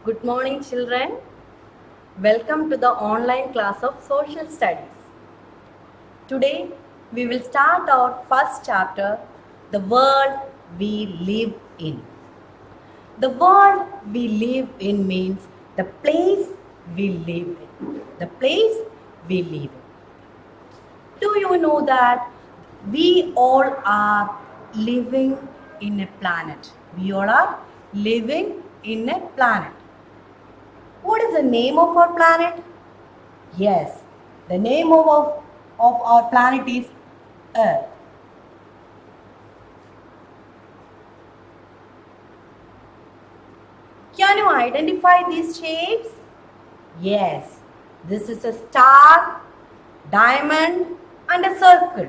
Good morning, children. Welcome to the online class of Social Studies. Today, we will start our first chapter, The World We Live In. The world we live in means the place we live in. The place we live in. Do you know that we all are living in a planet? We all are living in a planet. What is the name of our planet? Yes, the name of our planet is Earth. Can you identify these shapes? Yes, this is a star, diamond, and a circle.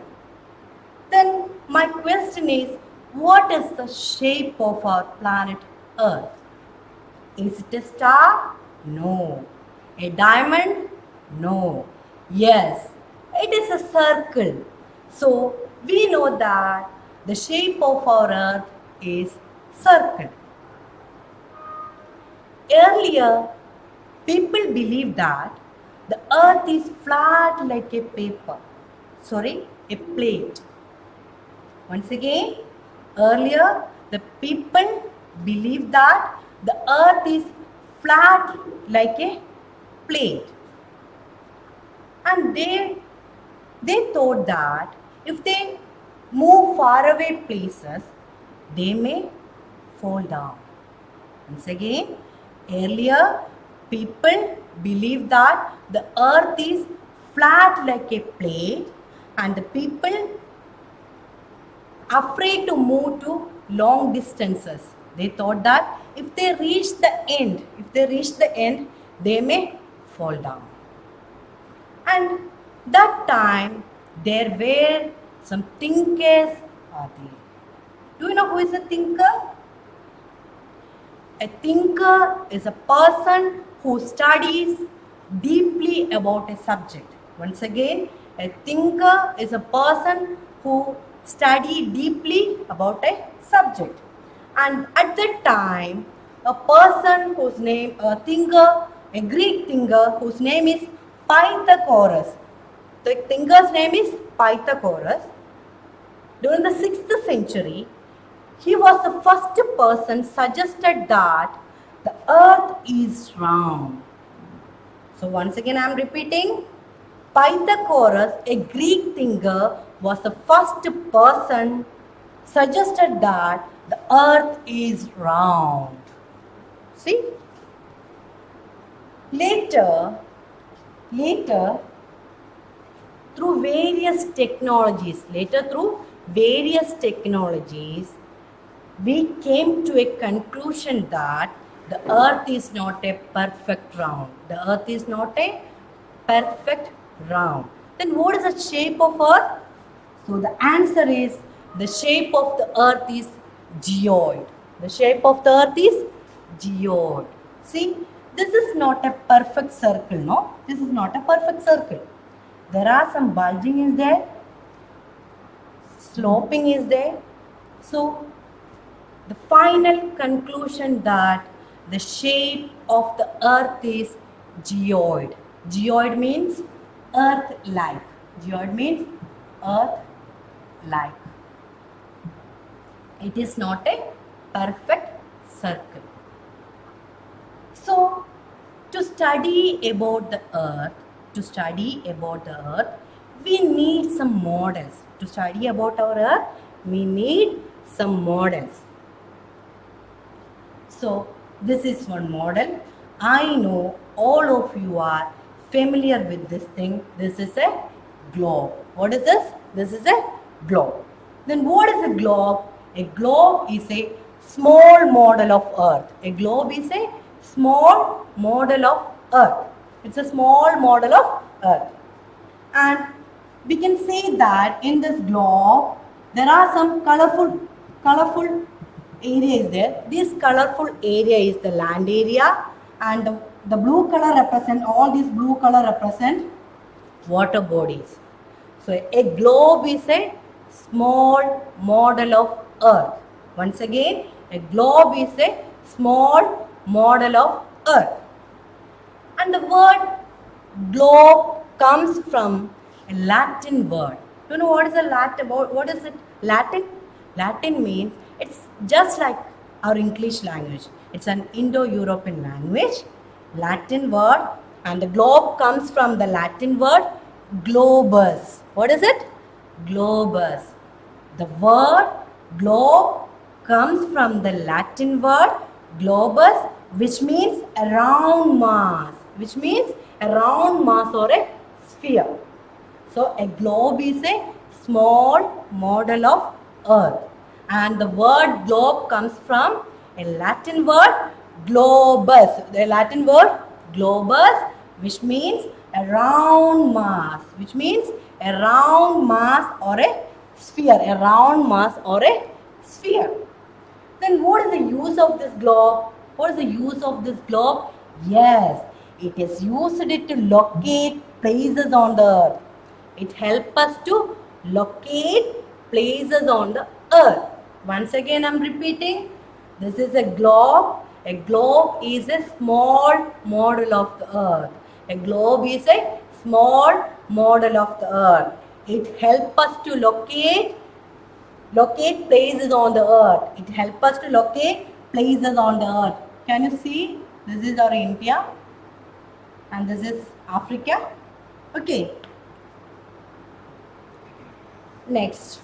Then my question is, what is the shape of our planet Earth? Is it a star? No. A diamond? No. Yes, it is a circle. So we know that the shape of our Earth is circle. Earlier, people believed that the Earth is flat like a paper. Sorry, a plate. Once again, earlier the people believed that the Earth is flat like a plate. And they thought that if they move far away places, they may fall down. Once again, earlier people believed that the Earth is flat like a plate and the people afraid to move to long distances. They thought that if they reach the end, they may fall down. And that time there were some thinkers are there. Do you know who is a thinker? A thinker is a person who studies deeply about a subject. Once again, a thinker is a person who study deeply about a subject. And at that time, a person whose name, a Greek thinker whose name is Pythagoras. The thinker's name is Pythagoras. During the 6th century, he was the first person suggested that the earth is round. So once again I am repeating, Pythagoras, a Greek thinker, was the first person suggested that the earth is round. See? Later, through various technologies, we came to a conclusion that the earth is not a perfect round. The earth is not a perfect round. Then what is the shape of earth? So the answer is the shape of the earth is geoid. The shape of the earth is geoid. See, this is not a perfect circle, no? This is not a perfect circle. There are some bulging is there, sloping is there. So the final conclusion that the shape of the earth is geoid. Geoid means earth-like. Geoid means earth-like. It is not a perfect circle. So, to study about the earth, we need some models. To study about our earth, we need some models. So, this is one model. I know all of you are familiar with this thing. This is a globe. What is this? This is a globe. Then what is a globe? A globe is a small model of earth. A globe is a small model of earth. It's a small model of earth. And we can say that in this globe, there are some colorful area is there. This colorful area is the land area, and the blue color represent, all these blue color represent water bodies. So a globe is a small model of earth. Once again, a globe is a small model of earth. And the word globe comes from a Latin word. Do you know what is a Latin? What is it? Latin? Latin means it's just like our English language. It's an Indo-European language. Latin word, and the globe comes from the Latin word globus. What is it? Globus. The word globe comes from the Latin word globus, which means a round mass, which means a round mass or a sphere. So a globe is a small model of earth, and the word globe comes from a Latin word globus. The Latin word globus, which means a round mass, which means a round mass or a sphere, a round mass or a sphere. Then what is the use of this globe? What is the use of this globe? Yes, it is used to locate places on the earth. It helps us to locate places on the earth. Once again, I am repeating. This is a globe. A globe is a small model of the earth. A globe is a small model of the earth. It helps us to locate places on the earth. It helps us to locate places on the earth. Can you see? This is our India and this is Africa. Okay. Next,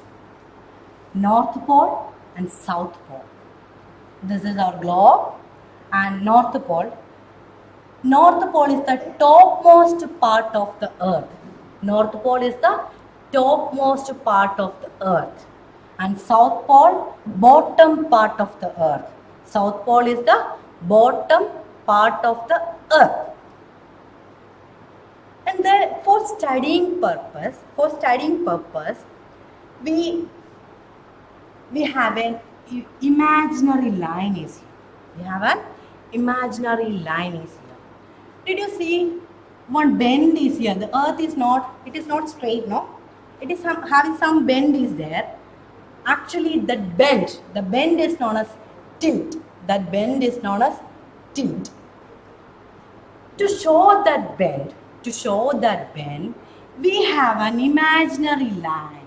North Pole and South Pole. This is our globe and North Pole. North Pole is the topmost part of the earth. North Pole is the topmost part of the earth. And South Pole, bottom part of the earth. South Pole is the bottom part of the earth. And then for studying purpose, we have an imaginary line is here. We have an imaginary line is here. Did you see one bend is here? The earth is not, it is not straight, no? It is having some bend is there. Actually, that bend, the bend is known as tilt. That bend is known as tilt. To show that bend, we have an imaginary line.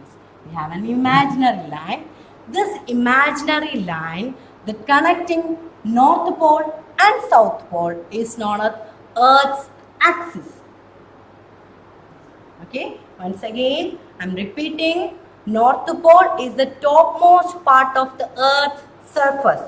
We have an imaginary line. This imaginary line, the connecting North Pole and South Pole, is known as Earth's axis. Okay, once again, I am repeating. North Pole is the topmost part of the Earth's surface.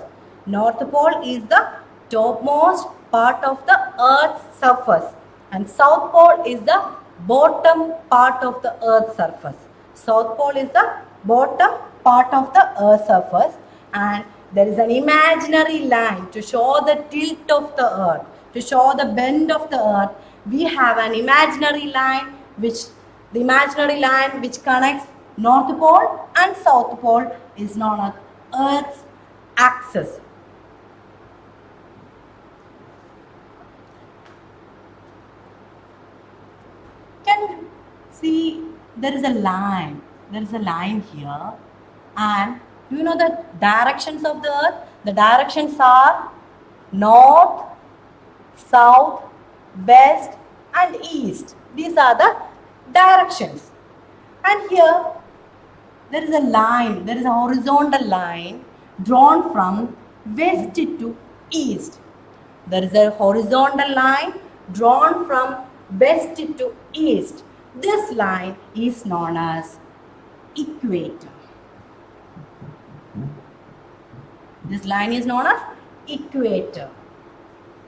North Pole is the topmost part of the Earth's surface. And South Pole is the bottom part of the Earth's surface. South Pole is the bottom part of the Earth's surface. And there is an imaginary line to show the tilt of the Earth, to show the bend of the Earth. We have an imaginary line which connects North Pole and South Pole is known as Earth's axis. Can you see there is a line? There is a line here. And do you know the directions of the earth? The directions are north, south, west and east. These are the directions. And here there is a line, there is a horizontal line drawn from west to east. There is a horizontal line drawn from west to east. This line is known as equator. This line is known as equator.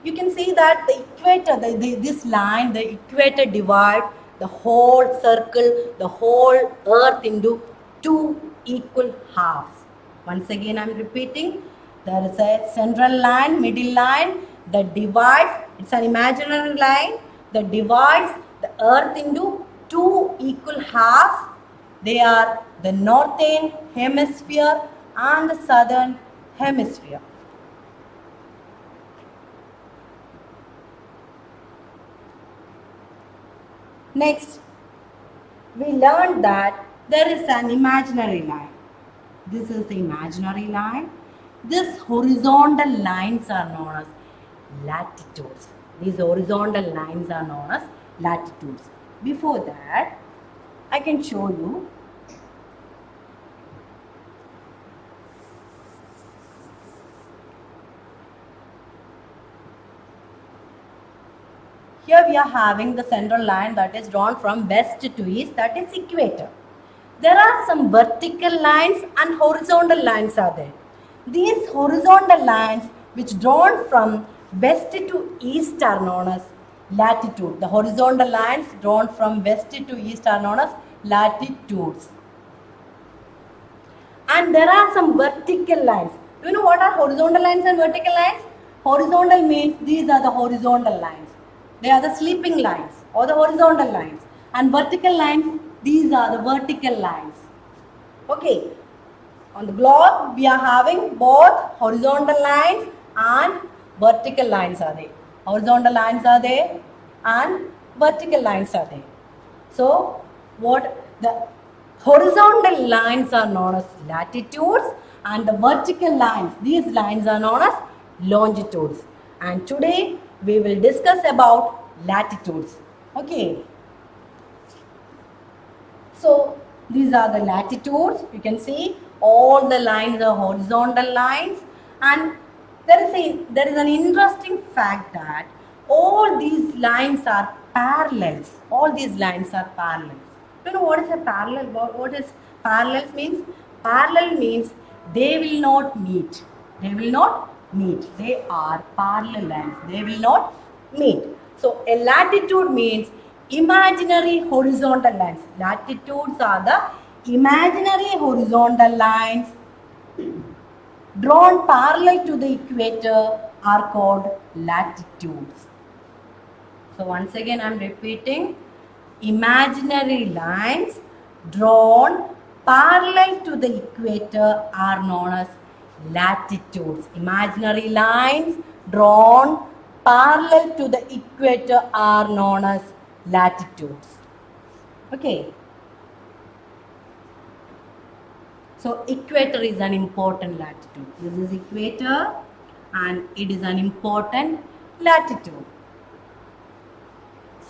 You can see that the equator, this line, the equator divides the whole circle, the whole earth into two equal halves. Once again, I am repeating. There is a central line, middle line that divides, it's an imaginary line that divides the earth into two equal halves. They are the northern hemisphere and the southern hemisphere. Next, we learned that there is an imaginary line. This is the imaginary line. These horizontal lines are known as latitudes. These horizontal lines are known as latitudes. Before that, I can show you. Here we are having the central line that is drawn from west to east, that is equator. There are some vertical lines and horizontal lines are there. These horizontal lines which drawn from west to east are known as latitude. The horizontal lines drawn from west to east are known as latitudes. And there are some vertical lines. Do you know what are horizontal lines and vertical lines? Horizontal means these are the horizontal lines. They are the sleeping lines or the horizontal lines. And vertical lines, these are the vertical lines. Okay. On the globe, we are having both horizontal lines and vertical lines are there. Horizontal lines are there and vertical lines are there. So, what the horizontal lines are known as latitudes and the vertical lines, these lines are known as longitudes. And today we will discuss about latitudes. Okay. So, these are the latitudes. You can see all the lines are horizontal lines, and there is an interesting fact that all these lines are parallels. All these lines are parallels. Do you know what is a parallel? What is parallels means? Parallel means they will not meet. They will not meet. They are parallel lines. They will not meet. So a latitude means imaginary horizontal lines. Latitudes are the imaginary horizontal lines drawn parallel to the equator are called latitudes. So once again I am repeating, imaginary lines drawn parallel to the equator are known as latitudes. Imaginary lines drawn parallel to the equator are known as latitudes. Okay. So equator is an important latitude. This is equator and it is an important latitude.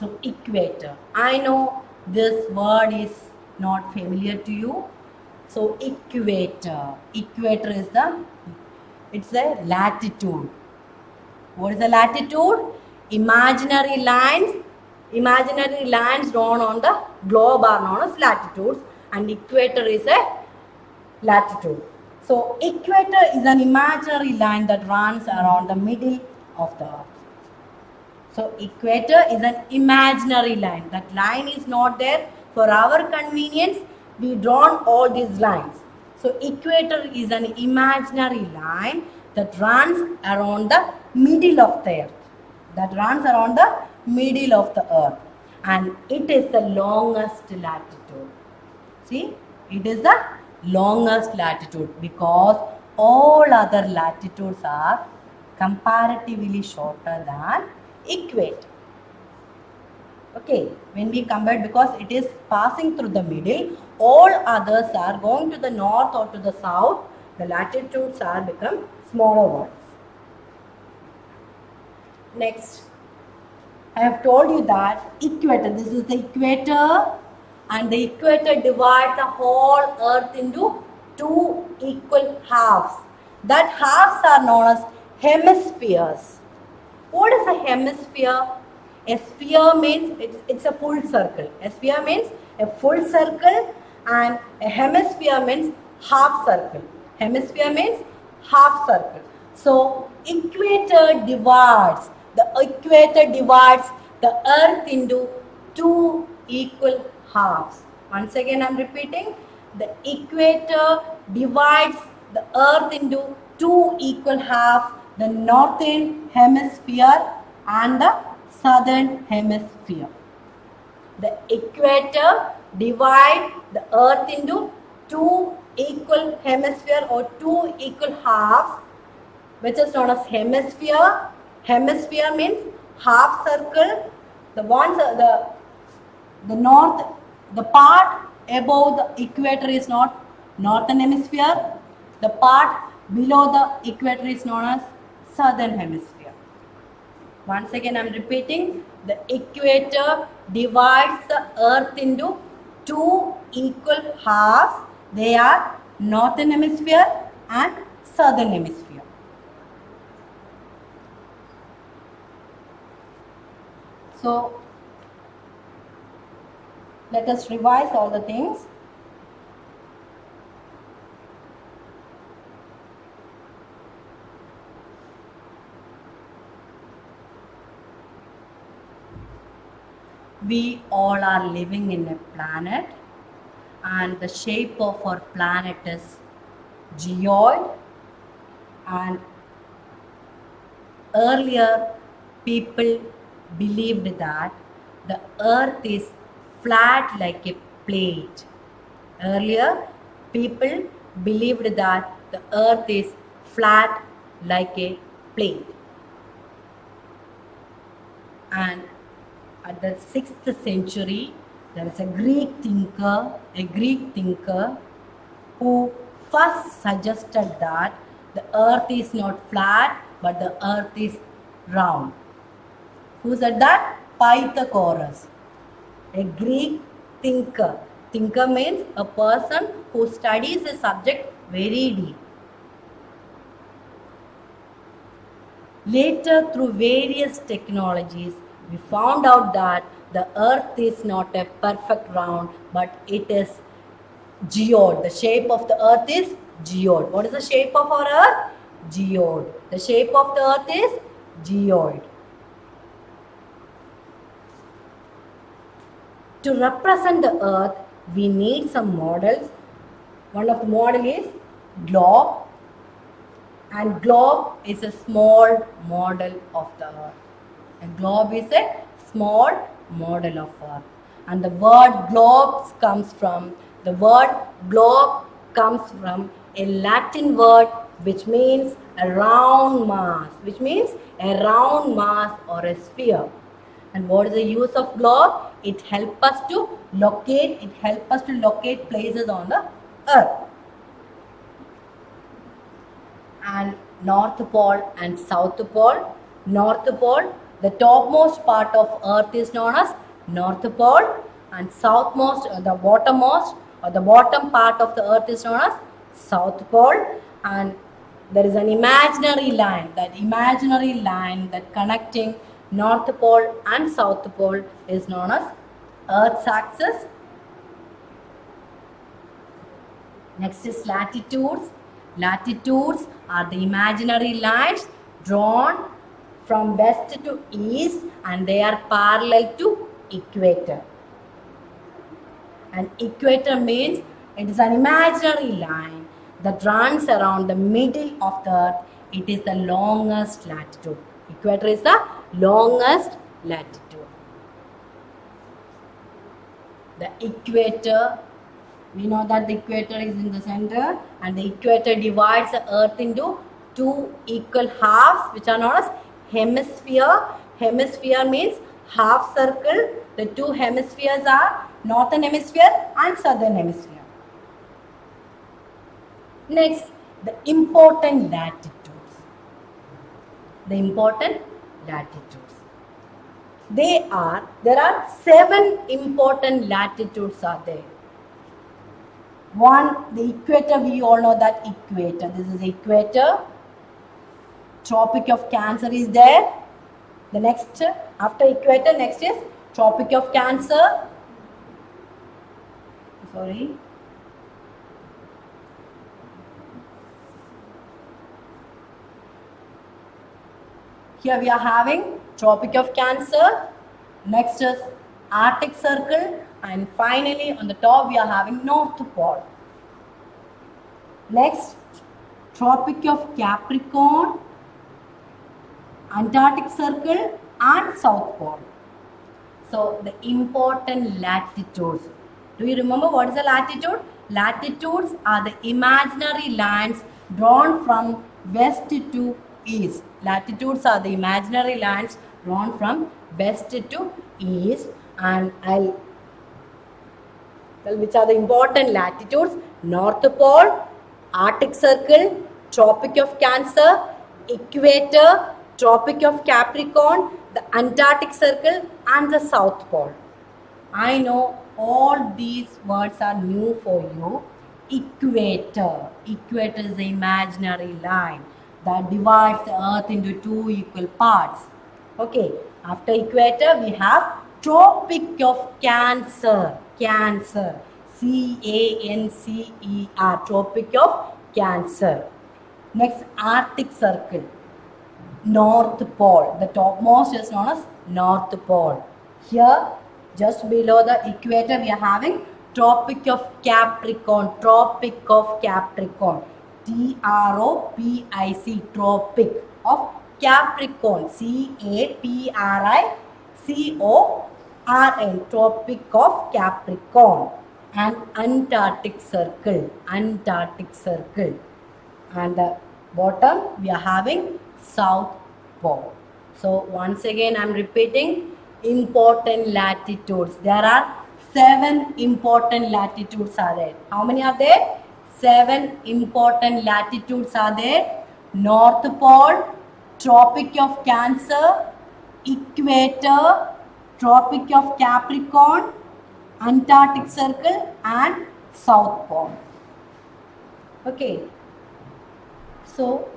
So equator. I know this word is not familiar to you. So equator. Equator is it's a latitude. What is the latitude? Imaginary lines drawn on the globe are known as latitudes, and equator is a latitude. So equator is an imaginary line that runs around the middle of the earth. So equator is an imaginary line. That line is not there. For our convenience, we drawn all these lines. So equator is an imaginary line that runs around the middle of the earth. That runs around the middle of the earth. And it is the longest latitude. See, it is the longest latitude because all other latitudes are comparatively shorter than equator. Okay, when we compare, because it is passing through the middle, all others are going to the north or to the south, the latitudes are become smaller ones. Next, I have told you that equator, this is the equator, and the equator divides the whole earth into two equal halves. That halves are known as hemispheres. What is a hemisphere? A sphere means it's a full circle. A sphere means a full circle, and a hemisphere means half circle. Hemisphere means half circle. So equator divides the earth into two equal halves. Once again I am repeating, the equator divides the earth into two equal halves, the northern hemisphere and the southern hemisphere. The equator divides the earth into two equal hemisphere or two equal halves, which is known as hemisphere. Hemisphere means half circle. The ones the north, the part above the equator is not northern hemisphere. The part below the equator is known as southern hemisphere. Once again, I'm repeating, the equator divides the earth into two equal halves. They are northern hemisphere and southern hemisphere. So, let us revise all the things. We all are living in a planet, and the shape of our planet is geoid. And earlier people believed that the earth is flat like a plate. Earlier people believed that the earth is flat like a plate. And at the 6th century, there is a Greek thinker who first suggested that the earth is not flat but the earth is round. Who said that? Pythagoras, a Greek thinker. Thinker means a person who studies a subject very deep. Later, through various technologies, we found out that the earth is not a perfect round, but it is geode. The shape of the earth is geode. What is the shape of our earth? Geode. The shape of the earth is geoid. To represent the earth, we need some models. One of the model is globe. And globe is a small model of the earth. A globe is a small model of earth. And the word globes comes from a Latin word which means a round mass, or a sphere. And what is the use of globe? It helps us to locate places on the earth. And North Pole and South Pole. North Pole, the topmost part of earth is known as North Pole, and southmost, the bottommost or the bottom part of the earth is known as South Pole. And there is an imaginary line, that connecting North Pole and South Pole is known as Earth's axis. Next is latitudes. Latitudes are the imaginary lines drawn from west to east, and they are parallel to equator. And equator means it is an imaginary line that runs around the middle of the earth. It is the longest latitude. Equator is the longest latitude. The equator, we know that the equator is in the center, and the equator divides the earth into two equal halves, which are known as hemisphere. Hemisphere means half circle. The two hemispheres are northern hemisphere and southern hemisphere. Next, the important latitudes. There are 7 important latitudes are there. One, the equator, we all know that equator. This is equator. Tropic of Cancer is there. The next, after equator, next is Tropic of Cancer. Here we are having Tropic of Cancer. Next is Arctic Circle. And finally, on the top, we are having North Pole. Next, Tropic of Capricorn, Antarctic Circle, and South Pole. So, the important latitudes. Do you remember what is a latitude? Latitudes are the imaginary lines drawn from west to east. Latitudes are the imaginary lines drawn from west to east. And which are the important latitudes? North Pole, Arctic Circle, Tropic of Cancer, Equator, Tropic of Capricorn, the Antarctic Circle, and the South Pole. I know all these words are new for you. Equator. Equator is the imaginary line that divides the earth into two equal parts. Okay, after equator we have Tropic of Cancer. Cancer. Cancer. Tropic of Cancer. Next, Arctic Circle. North Pole. The topmost is known as North Pole. Here, just below the equator, we are having Tropic of Capricorn. Tropic of Capricorn. Tropic. Tropic of Capricorn. Capricorn. Tropic of Capricorn. And Antarctic Circle. Antarctic Circle. And the bottom, we are having South Pole. So once again I am repeating important latitudes. There are 7 important latitudes are there. How many are there? 7 important latitudes are there. North Pole, Tropic of Cancer, Equator, Tropic of Capricorn, Antarctic Circle and South Pole. Okay. So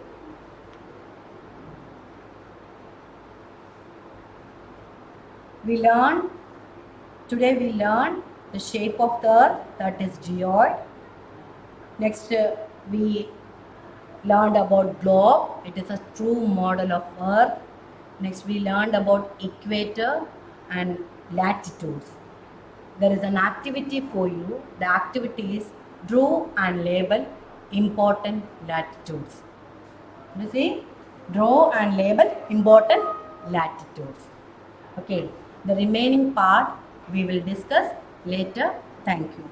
today we learn the shape of the earth, that is geoid. Next we learned about globe, it is a true model of earth. Next we learned about equator and latitudes. There is an activity for you. The activity is draw and label important latitudes. You see, draw and label important latitudes. Okay. The remaining part we will discuss later. Thank you.